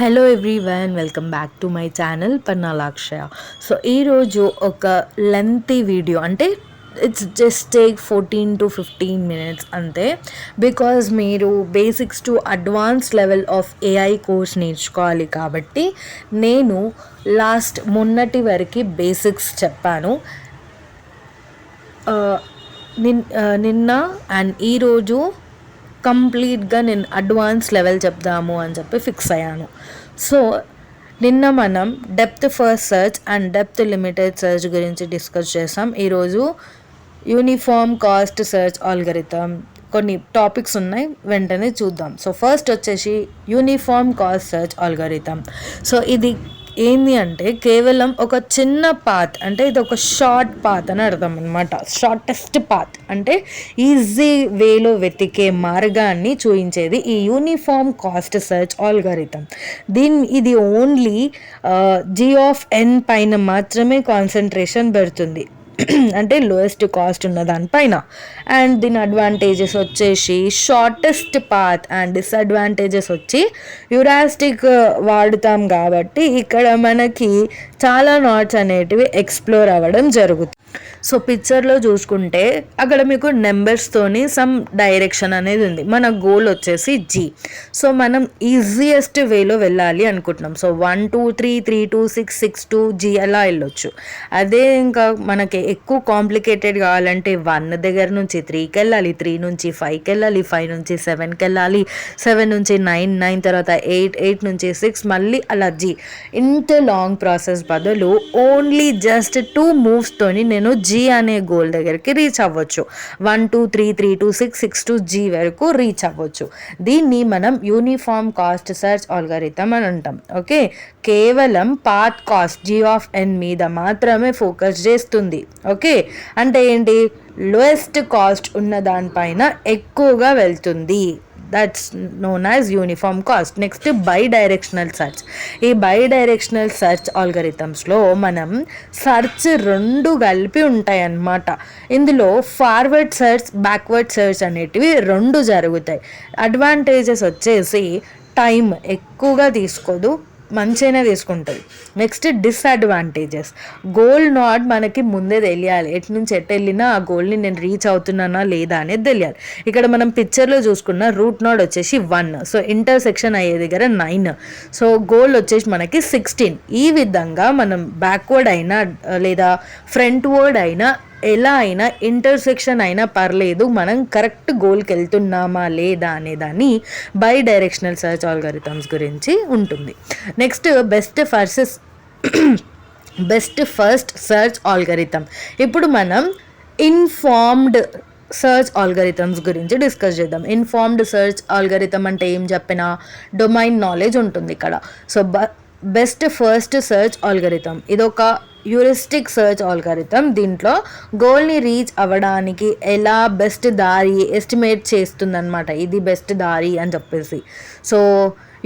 Hello everyone, welcome back to my channel Pannalakshaya. So ఈరోజు ఒక lengthy video, అంటే it's just take 14 to 15 minutes అంతే. Because మీరు basics to advance level of AI course నేర్చుకోవాలి కాబట్టి నేను మొన్నటి వరకు బేసిక్స్ చెప్పాను. నిన్న అండ్ ఈరోజు కంప్లీట్గా నేను అడ్వాన్స్ లెవెల్ చెప్దాము అని చెప్పి ఫిక్స్ అయ్యాను. సో నిన్న మనం depth first search and depth limited search గురించి డిస్కస్ చేసాం. ఈరోజు యూనిఫామ్ కాస్ట్ సెర్చ్ ఆల్గరిథం కొన్ని టాపిక్స్ ఉన్నాయి, వెంటనే చూద్దాం. సో ఫస్ట్ వచ్చేసి uniform cost search algorithm. So ఇది ఏంది అంటే కేవలం ఒక చిన్న పాత్, అంటే ఇది ఒక షార్ట్ పాత్ అని అర్థం అనమాట. షార్టెస్ట్ పాత్ అంటే ఈజీ వేలో వెతికే మార్గాన్ని చూపించేది ఈ యూనిఫామ్ కాస్ట్ సెర్చ్ ఆల్గరిథం. ఇది ఓన్లీ g(n) పైన మాత్రమే కాన్సన్ట్రేషన్ పెడుతుంది, అంటే లోయెస్ట్ కాస్ట్ ఉన్న దానిపైన. అండ్ దీని అడ్వాంటేజెస్ వచ్చేసి షార్టెస్ట్ పాత్ అండ్ డిసడ్వాంటేజెస్ వచ్చి హ్యూరాస్టిక్ వాడుతాం కాబట్టి ఇక్కడ మనకి చాలా నాట్స్ అనేటివి ఎక్స్ప్లోర్ అవ్వడం జరుగుతుంది. సో పిక్చర్లో చూసుకుంటే అక్కడ మీకు నెంబర్స్తోని సమ్ డైరెక్షన్ అనేది ఉంది. మన గోల్ వచ్చేసి జీ. సో మనం ఈజియెస్ట్ వేలో వెళ్ళాలి అనుకుంటున్నాం. సో 1 2 3 3 2 6 6 2 జీ అలా వెళ్ళొచ్చు. అదే ఇంకా మనకి ఎక్కువ కాంప్లికేటెడ్ కావాలంటే 1 దగ్గర నుంచి 3కి వెళ్ళాలి, 3 నుంచి 5కి వెళ్ళాలి, 5 నుంచి 7కి వెళ్ళాలి, 7 నుంచి 9, 9 తర్వాత 8, 8 నుంచి 6, మళ్ళీ అలా జీ. ఇంత లాంగ్ ప్రాసెస్ బదులు ఓన్లీ జస్ట్ 2 మూవ్స్తోని నేను జీ అనే గోల్ దగ్గరికి రీచ్ అవ్వచ్చు. 1 2 3 3 2 6 6 2 జీ వరకు రీచ్ అవ్వచ్చు. దీన్ని మనం యూనిఫామ్ కాస్ట్ సెర్చ్ ఆల్గరిథం అని అంటాం. ఓకే, కేవలం పాత్ కాస్ట్ g(n) మీద మాత్రమే ఫోకస్ చేస్తుంది. ఓకే, అంటే ఏంటి, లోయెస్ట్ కాస్ట్ ఉన్న దానిపైన ఎక్కువగా వెళ్తుంది. That's known as uniform cost. Next by directional search. ఈ బై డైరెక్షనల్ సెర్చ్ ఆల్గరిథమ్స్లో మనం సెర్చ్ 2 కలిపి ఉంటాయి అన్నమాట. ఇందులో ఫార్వర్డ్ సెర్చ్, బ్యాక్వర్డ్ సెర్చ్ అనేటివి 2 జరుగుతాయి. అడ్వాంటేజెస్ వచ్చేసి టైం ఎక్కువగా తీసుకోదు, మంచిగానే తీసుకుంటుంది. నెక్స్ట్ డిసడ్వాంటేజెస్, గోల్ నాట్ మనకి ముందే తెలియాలి. ఎటు నుంచి ఎటు వెళ్ళినా ఆ గోల్ని నేను రీచ్ అవుతున్నానా లేదా అనేది తెలియాలి. ఇక్కడ మనం పిక్చర్లో చూసుకున్న రూట్ నాట్ వచ్చేసి 1, సో ఇంటర్సెక్షన్ అయ్యే దగ్గర 9, సో గోల్ వచ్చేసి మనకి 16. ఈ విధంగా మనం బ్యాక్వర్డ్ అయినా లేదా ఫ్రంట్ వర్డ్ అయినా ఎలా అయినా ఇంటర్సెక్షన్ అయినా పర్లేదు, మనం కరెక్ట్ గోల్కి వెళ్తున్నామా లేదా అనేదాన్ని బై డైరెక్షనల్ సెర్చ్ ఆల్గరిథమ్స్ గురించి ఉంటుంది. Next best first search algorithm. ఇప్పుడు మనం ఇన్ఫార్మ్డ్ సెర్చ్ ఆల్గరిథమ్స్ గురించి డిస్కస్ చేద్దాం. ఇన్ఫార్మ్డ్ సెర్చ్ ఆల్గరిథం అంటే ఏం చెప్పినా డొమైన్ నాలెడ్జ్ ఉంటుంది ఇక్కడ. So best first search algorithm ఇదొక హ్యూరిస్టిక్ సెర్చ్ ఆల్గరిథం. దీంట్లో గోల్ని రీచ్ అవ్వడానికి ఎలా బెస్ట్ దారి ఎస్టిమేట్ చేస్తుందన్నమాట. ఇది బెస్ట్ దారి అని చెప్పేసి. సో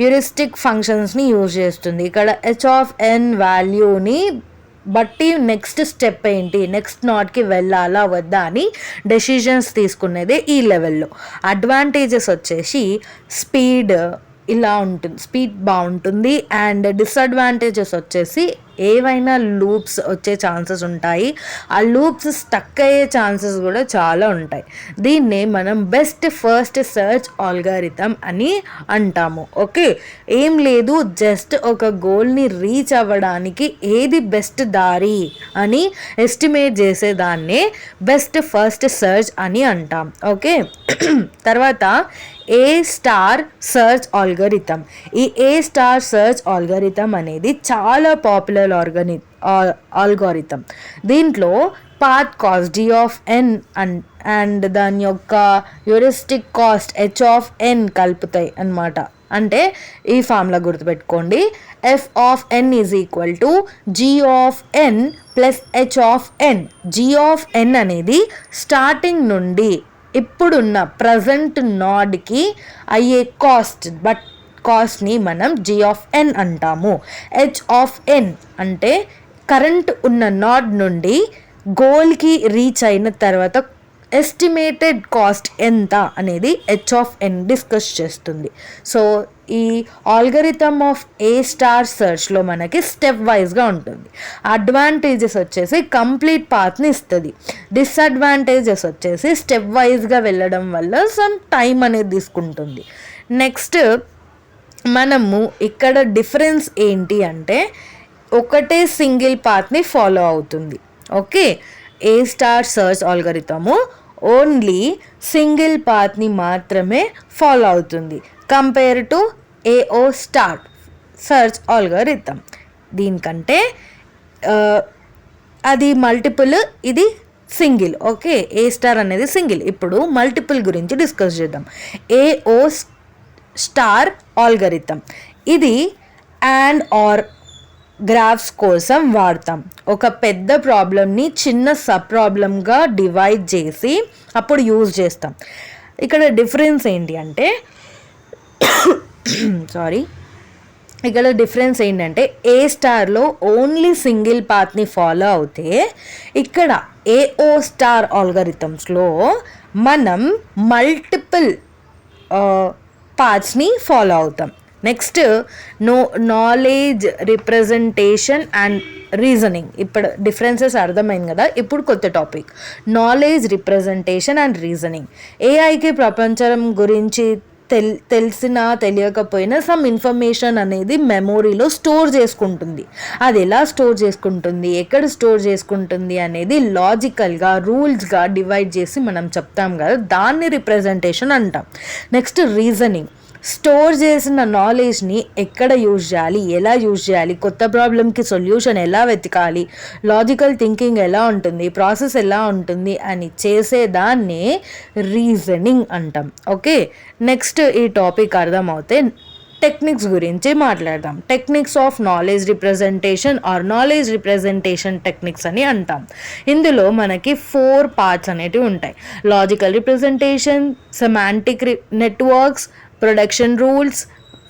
హ్యూరిస్టిక్ ఫంక్షన్స్ని యూజ్ చేస్తుంది. ఇక్కడ h(n) వాల్యూని బట్టి నెక్స్ట్ స్టెప్ ఏంటి, నెక్స్ట్ నాట్కి వెళ్ళాలా వద్దా అని డెసిషన్స్ తీసుకునేదే ఈ లెవెల్లో. అడ్వాంటేజెస్ వచ్చేసి స్పీడ్ ఇలా ఉంటుంది, స్పీడ్ బాగుంటుంది. అండ్ డిసడ్వాంటేజెస్ వచ్చేసి ఏవైనా లూప్స్ వచ్చే ఛాన్సెస్ ఉంటాయి, ఆ లూప్స్ స్టక్ అయ్యే ఛాన్సెస్ కూడా చాలా ఉంటాయి. దీన్నే మనం బెస్ట్ ఫస్ట్ సెర్చ్ ఆల్గరిథం అని అంటాము. ఓకే, ఏం లేదు, జస్ట్ ఒక గోల్ని రీచ్ అవ్వడానికి ఏది బెస్ట్ దారి అని ఎస్టిమేట్ చేసేదాన్నే బెస్ట్ ఫస్ట్ సెర్చ్ అని అంటాం. ఓకే, తర్వాత ఏ స్టార్ సెర్చ్ ఆల్గరిథం. ఈ ఏ స్టార్ సెర్చ్ ఆల్గరిథం అనేది చాలా పాపులర్ ఆల్గోరిథం. దీంట్లో పాత్ కాస్ట్ g(n) అండ్ దాని యొక్క హ్యూరిస్టిక్ కాస్ట్ h(n) కలుపుతాయి అన్నమాట. అంటే ఈ ఫార్ములా గుర్తుపెట్టుకోండి, f(n) = g(n) + h(n). g(n) అనేది స్టార్టింగ్ నుండి ఇప్పుడున్న ప్రజెంట్ నాడ్కి అయ్యే కాస్ట్ని మనం g(n) అంటాము. h(n) అంటే కరెంట్ ఉన్న నాడ్ నుండి గోల్కి రీచ్ అయిన తర్వాత ఎస్టిమేటెడ్ కాస్ట్ ఎంత అనేది h(n) డిస్కస్ చేస్తుంది. సో ఈ ఆల్గరిథమ్ ఆఫ్ ఏ స్టార్ సర్చ్లో మనకి స్టెప్ వైజ్గా ఉంటుంది. అడ్వాంటేజెస్ వచ్చేసి కంప్లీట్ పాత్ని ఇస్తుంది. డిసడ్వాంటేజెస్ వచ్చేసి స్టెప్ వైజ్గా వెళ్ళడం వల్ల సమ్ టైం అనేది తీసుకుంటుంది. నెక్స్ట్ మనము ఇక్కడ డిఫరెన్స్ ఏంటి అంటే ఒకటే సింగిల్ పాత్ని ఫాలో అవుతుంది. ఓకే, ఏ స్టార్ సర్చ్ ఆల్గరిథము ఓన్లీ సింగిల్ పాత్ని మాత్రమే ఫాలో అవుతుంది compare to AO star search algorithm. దీనికంటే అది మల్టిపుల్, ఇది సింగిల్. ఓకే, ఏ స్టార్ అనేది సింగిల్. ఇప్పుడు మల్టిపుల్ గురించి డిస్కస్ చేద్దాం. ఏఓ స్టార్ ఆల్గరిథమ్ ఇది అండ్ ఆర్ గ్రాఫ్స్ కోసం వాడతాం. ఒక పెద్ద ప్రాబ్లమ్ని చిన్న సబ్ ప్రాబ్లమ్గా డివైడ్ చేసి అప్పుడు యూజ్ చేస్తాం. ఇక్కడ డిఫరెన్స్ ఏంటి అంటే ఇక్కడ డిఫరెన్స్ ఏంటంటే ఏ స్టార్లో ఓన్లీ సింగిల్ పాత్ని ఫాలో అవుతే ఇక్కడ ఏఓ స్టార్ ఆల్గరిథమ్స్లో మనం మల్టిపుల్ పాత్స్ని ఫాలో అవుతాం. Next knowledge representation and reasoning. ఇప్పుడు డిఫరెన్సెస్ అర్థమైంది కదా. ఇప్పుడు కొత్త topic knowledge representation and reasoning. ఏఐకి ప్రపంచం గురించి తెలిసినా తెలియకపోయినా సమ్ ఇన్ఫర్మేషన్ అనేది మెమొరీలో స్టోర్ చేసుకుంటుంది. అది ఎలా స్టోర్ చేసుకుంటుంది, ఎక్కడ స్టోర్ చేసుకుంటుంది అనేది లాజికల్గా రూల్స్గా డివైడ్ చేసి మనం చెప్తాం కదా, దాన్ని రిప్రజెంటేషన్ అంటాం. Next reasoning. స్టోర్ చేసిన నాలెడ్జ్ని ఎక్కడ యూజ్ చేయాలి, ఎలా యూజ్ చేయాలి, కొత్త ప్రాబ్లమ్కి సొల్యూషన్ ఎలా వెతకాలి, లాజికల్ థింకింగ్ ఎలా ఉంటుంది, ప్రాసెస్ ఎలా ఉంటుంది అని చేసేదాన్ని రీజనింగ్ అంటాం. ఓకే, నెక్స్ట్ ఈ టాపిక్ అర్థమవుతే టెక్నిక్స్ గురించి మాట్లాడదాం. Techniques of knowledge representation or knowledge representation techniques అని అంటాం. ఇందులో మనకి 4 పార్ట్స్ అనేటివి ఉంటాయి. Logical representation, semantic networks, production rules,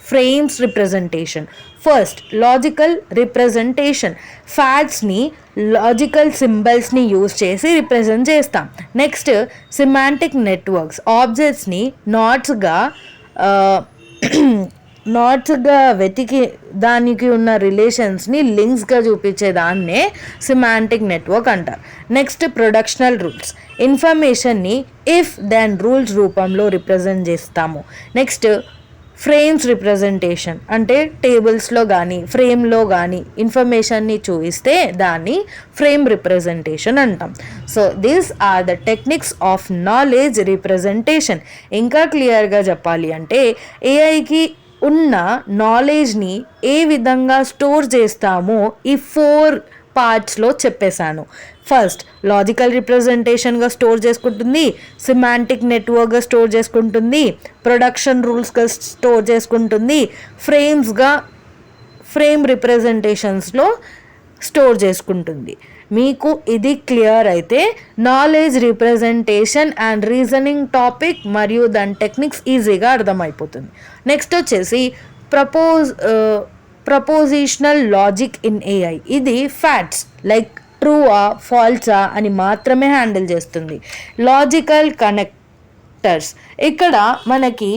frames representation. First logical representation. ఫ్యాక్ట్స్ని లాజికల్ సింబల్స్ని యూజ్ చేసి రిప్రజెంట్ చేస్తాం. Next semantic networks. ఆబ్జెక్ట్స్ని నాట్స్గా వెతికి దానికి ఉన్న రిలేషన్స్ని లింక్స్గా చూపించే దాన్నే సెమాంటిక్ నెట్వర్క్ అంటారు. Next productional rules. ఇన్ఫర్మేషన్ని ఇఫ్ దెన్ రూల్స్ రూపంలో రిప్రజెంట్ చేస్తాము. నెక్స్ట్ ఫ్రేమ్స్ రిప్రజెంటేషన్ అంటే టేబుల్స్లో కానీ ఫ్రేమ్లో కానీ ఇన్ఫర్మేషన్ని చూపిస్తే దాన్ని ఫ్రేమ్ రిప్రజెంటేషన్ అంటాం. So these are the techniques of knowledge representation. ఇంకా క్లియర్గా చెప్పాలి అంటే ఏఐకి ఉన్న నాలెడ్జ్ని ఏ విధంగా స్టోర్ చేస్తామో ఈ 4 పార్ట్స్లో చెప్పేశాను. ఫస్ట్ లాజికల్ రిప్రజెంటేషన్గా స్టోర్ చేసుకుంటుంది, సిమాంటిక్ నెట్వర్క్గా స్టోర్ చేసుకుంటుంది, ప్రొడక్షన్ రూల్స్గా స్టోర్ చేసుకుంటుంది, ఫ్రేమ్ రిప్రజెంటేషన్స్లో స్టోర్ చేసుకుంటుంది. మీకు ఇది క్లియర్ అయితే knowledge representation and reasoning topic మరియు దాని టెక్నిక్స్ ఈజీగా అర్థమైపోతుంది. నెక్స్ట్ వచ్చేసి ప్రపోజిషనల్ లాజిక్ ఇన్ ఏఐ. ఇది ఫ్యాక్ట్స్ లైక్ ట్రూవా ఫాల్సా అని మాత్రమే హ్యాండిల్ చేస్తుంది. Logical connectors. ఇక్కడ మనకి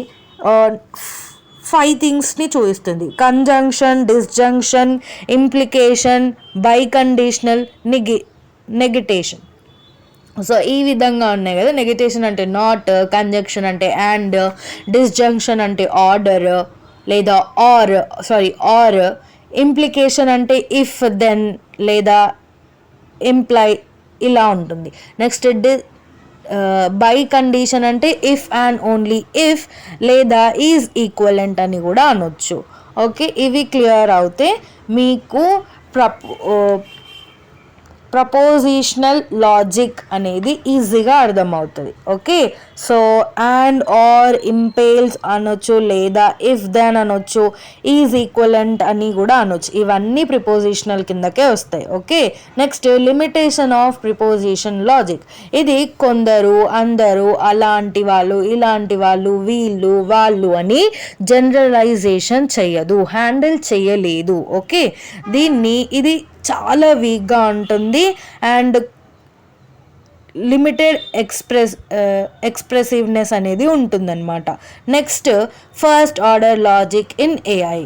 5 థింగ్స్ని చూపిస్తుంది. Conjunction, disjunction, implication, biconditional, negation. So ఈ విధంగా ఉన్నాయి కదా. నెగిటేషన్ అంటే నాట్, కంజంక్షన్ అంటే అండ్, డిస్జంక్షన్ అంటే ఆర్డర్ లేదా ఆర్, ఇంప్లికేషన్ అంటే ఇఫ్ దెన్ లేదా ఇంప్లై ఇలా ఉంటుంది. నెక్స్ట్ బై కండిషన్ అంటే ఇఫ్ అండ్ ఓన్లీ ఇఫ్ లేదా ఈజ్ ఈక్వలెంట్ అని కూడా అనొచ్చు. ఓకే, ఇవి క్లియర్ అవుతే మీకు ప్రపోజిషనల్ లాజిక్ అనేది ఈజీగా అర్థమవుతుంది. ఓకే, సో అండ్ ఆర్, ఇంపేల్స్ అనొచ్చు లేదా ఇఫ్ దెన్ అనొచ్చు, ఈజ్ ఈక్వలెంట్ అని కూడా అనొచ్చు. ఇవన్నీ ప్రిపోజిషనల్ కిందకే వస్తాయి. Okay, next limitation of preposition logic. ఇది కొందరు, అందరూ, అలాంటి వాళ్ళు, ఇలాంటి వాళ్ళు, వీళ్ళు, వాళ్ళు అని జనరలైజేషన్ చేయదు, హ్యాండిల్ చేయలేదు. ఓకే, ఇది చాలా వీక్గా ఉంటుంది అండ్ లిమిటెడ్ ఎక్స్ప్రెసివ్నెస్ అనేది ఉంటుందన్నమాట. Next first order logic in AI.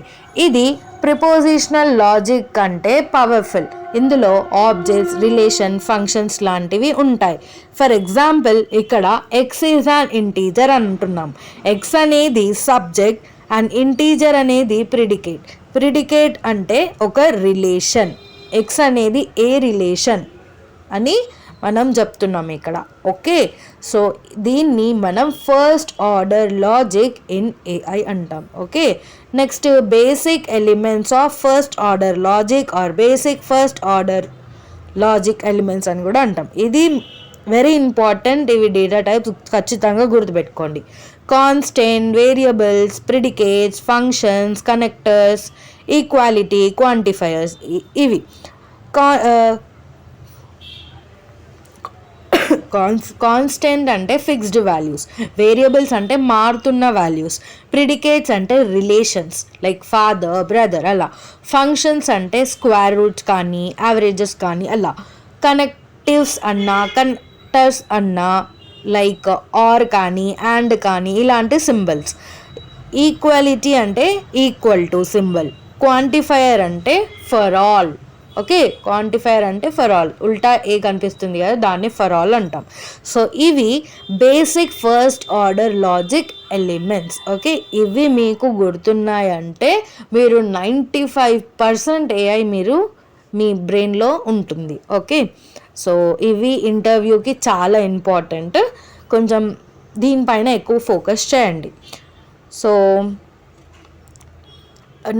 ఇది ప్రిపోజిషనల్ లాజిక్ కంటే పవర్ఫుల్. ఇందులో ఆబ్జెక్ట్స్, రిలేషన్, ఫంక్షన్స్ లాంటివి ఉంటాయి. ఫర్ ఎగ్జాంపుల్ ఇక్కడ ఎక్స్ ఈజ్ అన్ ఇంటీజర్ అని అంటున్నాం. ఎక్స్ అనేది సబ్జెక్ట్ అండ్ ఇంటీజర్ అనేది ప్రిడికేట్. ప్రిడికేట్ అంటే ఒక రిలేషన్. ఎక్స్ అనేది ఏ రిలేషన్ అని మనం చెప్తున్నాం ఇక్కడ. ఓకే, సో దీన్ని మనం first order logic in AI అంటాం. Okay, next basic elements of first order logic or basic first order logic elements అని కూడా అంటాం. ఇది వెరీ ఇంపార్టెంట్. ఇవి డేటా టైప్స్ ఖచ్చితంగా గుర్తుపెట్టుకోండి. Constant, variables, predicates, functions, connectors, equality, quantifiers. ఇవి కాన్స్టెంట్ అంటే ఫిక్స్డ్ వాల్యూస్, వేరియబుల్స్ అంటే మారుతున్న వాల్యూస్, ప్రిడికేట్స్ అంటే రిలేషన్స్ లైక్ ఫాదర్, బ్రదర్ అలా, ఫంక్షన్స్ అంటే స్క్వేర్ రూట్స్ కానీ యావరేజెస్ కానీ అలా, కనెక్టివ్స్ అన్నా కనెక్టర్స్ అన్నా లైక్ ఆర్ కానీ అండ్ కానీ ఇలాంటి సింబల్స్, ఈక్వాలిటీ అంటే ఈక్వల్ టు సింబల్, క్వాంటిఫైయర్ అంటే ఫర్ ఆల్. ఓకే, క్వాంటిఫైయర్ అంటే ఫర్ ఆల్, ఉల్టా ఏ కనిపిస్తుంది కదా దాన్ని ఫర్ ఆల్ అంటాం. సో ఇవి basic first order logic elements. Okay, ఇవి మీకు గుర్తున్నాయంటే మీరు 95% ఏఐ మీరు మీ బ్రెయిన్లో ఉంటుంది. ఓకే, సో ఇవి ఇంటర్వ్యూకి చాలా ఇంపార్టెంట్. కొంచెం దీనిపైన ఎక్కువ ఫోకస్ చేయండి. సో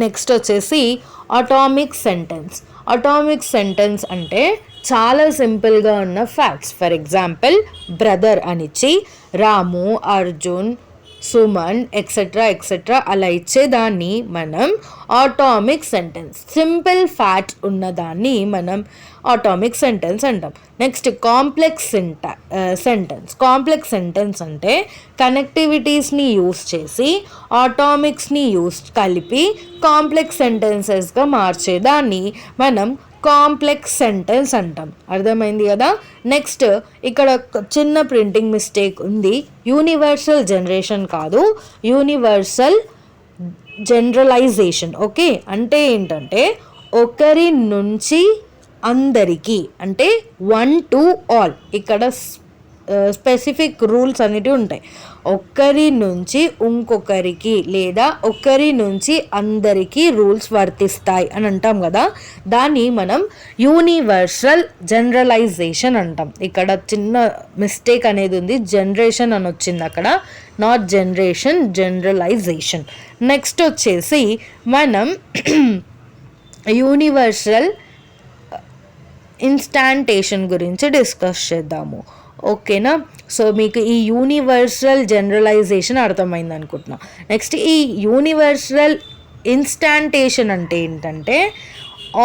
నెక్స్ట్ వచ్చేసి అటామిక్ సెంటెన్స్. అటామిక్ సెంటెన్స్ అంటే చాలా సింపుల్గా ఉన్న ఫ్యాక్ట్స్. ఫర్ ఎగ్జాంపుల్ బ్రదర్ అనిచ్చి రాము, అర్జున్, సుమన్ ఎక్సెట్రా ఎక్సెట్రా అలా ఇచ్చేదాన్ని మనం ఆటామిక్ సెంటెన్స్. సింపుల్ ఫ్యాక్ట్స్ ఉన్నదాన్ని మనం ఆటామిక్ సెంటెన్స్ అంటాం. Next complex sentence. Complex sentence అంటే కనెక్టివిటీస్ని యూస్ చేసి ఆటామిక్స్ని కలిపి కాంప్లెక్స్ సెంటెన్సెస్గా మార్చేదాన్ని మనం కాంప్లెక్స్ సెంటెన్స్ అంటాం. అర్థమైంది కదా. నెక్స్ట్ ఇక్కడ చిన్న ప్రింటింగ్ మిస్టేక్ ఉంది. యూనివర్సల్ జనరేషన్ కాదు, యూనివర్సల్ జనరలైజేషన్. ఓకే, అంటే ఏంటంటే ఒకరి నుంచి అందరికీ అంటే 1 to all. ఇక్కడ స్పెసిఫిక్ రూల్స్ అనేటివి ఉంటాయి. ఒక్కరి నుంచి ఇంకొకరికి లేదా ఒకరి నుంచి అందరికీ రూల్స్ వర్తిస్తాయి అని అంటాం కదా, దాన్ని మనం యూనివర్సల్ జనరలైజేషన్ అంటాం. ఇక్కడ చిన్న మిస్టేక్ అనేది ఉంది, జనరేషన్ అని వచ్చింది అక్కడ, నాట్ జనరేషన్, జనరలైజేషన్. నెక్స్ట్ వచ్చేసి మనం యూనివర్సల్ ఇన్స్టాంటేషన్ గురించి డిస్కస్ చేద్దాము. ఓకేనా, సో మీకు ఈ యూనివర్సల్ జనరలైజేషన్ అర్థమైంది అనుకుంటున్నా. నెక్స్ట్ ఈ యూనివర్సల్ ఇన్స్టాంటేషన్ అంటే ఏంటంటే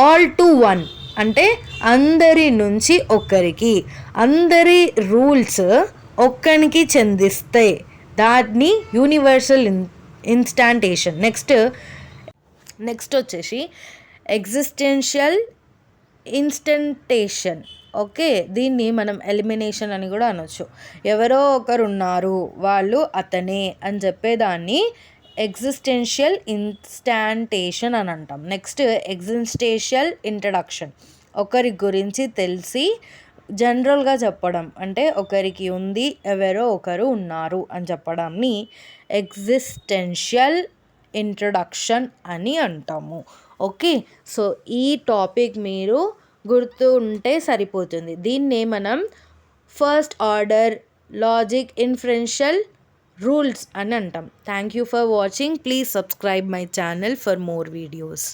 ఆల్ టు వన్, అంటే అందరి నుంచి ఒక్కరికి, అందరి రూల్స్ ఒక్కరికి చెందిస్తాయి, దాన్ని యూనివర్సల్ ఇన్స్టాంటేషన్. నెక్స్ట్ వచ్చేసి ఎగ్జిస్టెన్షియల్ ఇన్స్టంటేషన్. ఓకే, దీన్ని మనం ఎలిమినేషన్ అని కూడా అనొచ్చు. ఎవరో ఒకరు ఉన్నారు, వాళ్ళు అతనే అని చెప్పేదాన్ని ఎగ్జిస్టెన్షియల్ ఇన్స్టాంటేషన్ అని అంటాం. Next existential introduction. ఒకరి గురించి తెలిసి జనరల్గా చెప్పడం, అంటే ఒకరికి ఉంది, ఎవరో ఒకరు ఉన్నారు అని చెప్పడాన్ని ఎగ్జిస్టెన్షియల్ ఇంట్రడక్షన్ అని అంటాము. ఓకే, సో ఈ టాపిక్ మీరు గుర్తు ఉంటే సరిపోతుంది. దీన్నే మనం first order logic inferential rules అని అంటాం. Thank you for watching. Please subscribe my channel for more videos.